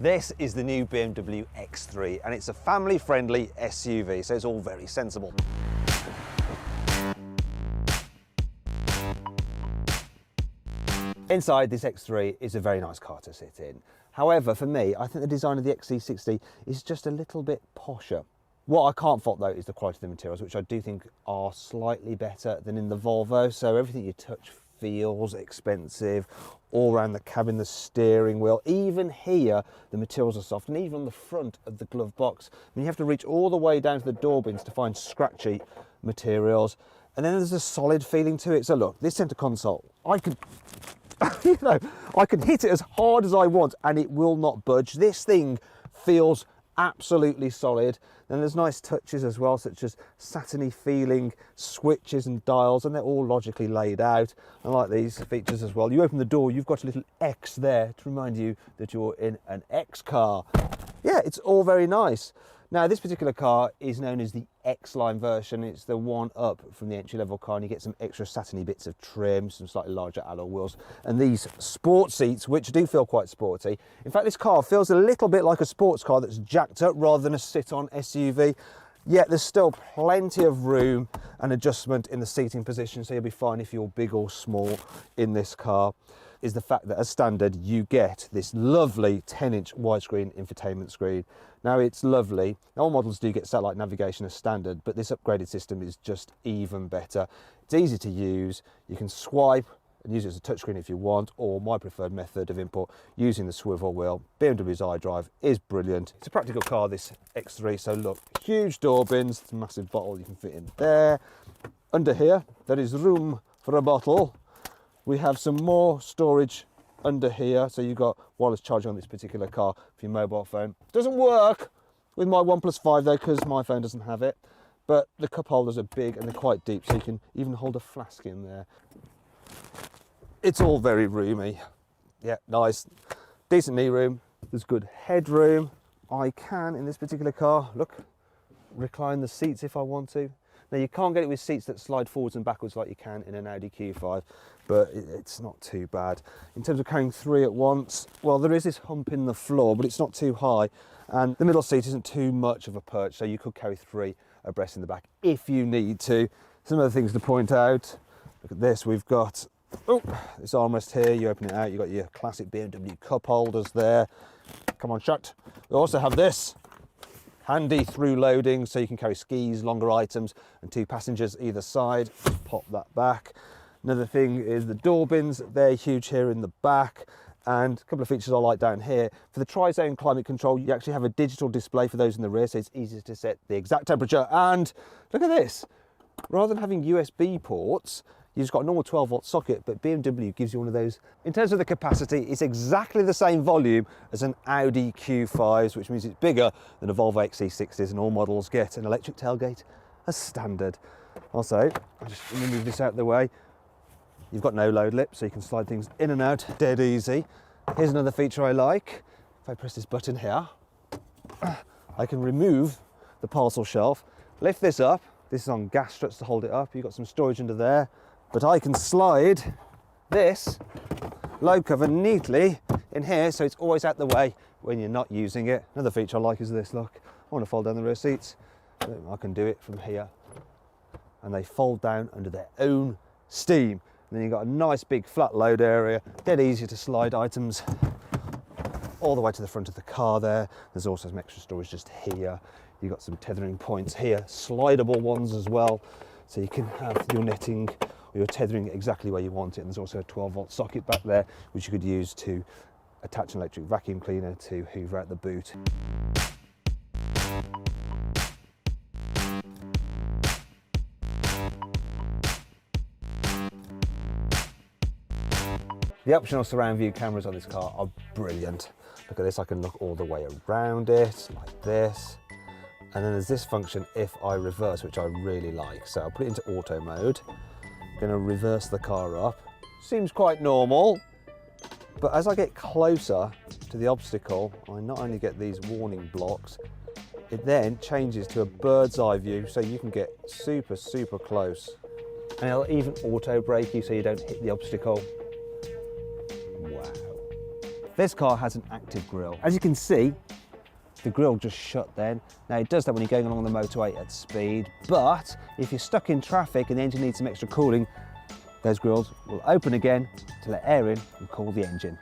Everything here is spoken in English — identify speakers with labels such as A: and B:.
A: This is the new BMW X3 and it's a family-friendly SUV, so it's all very sensible. Inside, this X3 is a very nice car to sit in. However, for me, I think the design of the XC60 is just a little bit posher. What I can't fault though is the quality of the materials, which I do think are slightly better than in the Volvo. So everything you touch feels expensive, all around the cabin, the steering wheel, even here, the materials are soft, and even on the front of the glove box. I mean, you have to reach all the way down to the door bins to find scratchy materials. And then there's a solid feeling to it. So look, this center console, I could, I can hit it as hard as I want and it will not budge. This thing feels absolutely solid. Then there's nice touches as well, such as satiny feeling switches and dials, and they're all logically laid out. I like these features as well. You open the door, you've got a little X there to remind you that you're in an X car. Yeah, it's all very nice. Now, this particular car is known as the X-Line version. It's the one up from the entry-level car, and you get some extra satiny bits of trim, some slightly larger alloy wheels, and these sport seats, which do feel quite sporty. In fact, this car feels a little bit like a sports car that's jacked up rather than a sit-on SUV. Yet there's still plenty of room and adjustment in the seating position, so you'll be fine if you're big or small in this car. Is the fact that as standard you get this lovely 10-inch widescreen infotainment screen. Now it's lovely. All models do get satellite navigation as standard, but this upgraded system is just even better. It's easy to use. You can swipe and use it as a touchscreen if you want, or my preferred method of input using the swivel wheel. BMW's iDrive is brilliant. It's a practical car, this X3, so look, huge door bins, it's a massive bottle you can fit in there. Under here, there is room for a bottle. We have some more storage under here, so you've got wireless charging on this particular car for your mobile phone. Doesn't work with my OnePlus 5 though, because my phone doesn't have it, but the cup holders are big and they're quite deep, so you can even hold a flask in there. It's all very roomy. Yeah, nice. Decent knee room. There's good headroom. I can, in this particular car, look, recline the seats if I want to. Now, you can't get it with seats that slide forwards and backwards like you can in an Audi Q5, but it's not too bad. In terms of carrying three at once, well, there is this hump in the floor, but it's not too high, and the middle seat isn't too much of a perch, so you could carry three abreast in the back if you need to. Some other things to point out. Look at this, we've got this armrest here. You open it out, you've got your classic BMW cup holders there. Come on, shut. We also have this handy through loading, so you can carry skis, longer items, and two passengers either side. Pop that back. Another thing is the door bins. They're huge here in the back. And a couple of features I like down here. For the tri-zone climate control, you actually have a digital display for those in the rear, so it's easy to set the exact temperature. And look at this. Rather than having USB ports, you've just got a normal 12-volt socket, but BMW gives you one of those. In terms of the capacity, it's exactly the same volume as an Audi Q5s, which means it's bigger than a Volvo XC60s, and all models get an electric tailgate as standard. Also, I'll just move this out of the way. You've got no load lip, so you can slide things in and out dead easy. Here's another feature I like. If I press this button here, I can remove the parcel shelf, lift this up. This is on gas struts to hold it up. You've got some storage under there. But I can slide this load cover neatly in here, so it's always out the way when you're not using it. Another feature I like is this, look. I want to fold down the rear seats. I can do it from here. And they fold down under their own steam. And then you've got a nice big flat load area, dead easy to slide items all the way to the front of the car there. There's also some extra storage just here. You've got some tethering points here, slidable ones as well. So you can have your netting or your tethering exactly where you want it. And there's also a 12-volt socket back there, which you could use to attach an electric vacuum cleaner to hoover out the boot. The optional surround view cameras on this car are brilliant. Look at this, I can look all the way around it, like this. And then there's this function if I reverse, which I really like. So I'll put it into auto mode. Gonna reverse the car up. Seems quite normal, but as I get closer to the obstacle, I not only get these warning blocks, it then changes to a bird's eye view, so you can get super, super close. And it'll even auto brake you so you don't hit the obstacle. Wow. This car has an active grille. As you can see, the grille just shut then. Now it does that when you're going along the motorway at speed, but if you're stuck in traffic and the engine needs some extra cooling, those grilles will open again to let air in and cool the engine.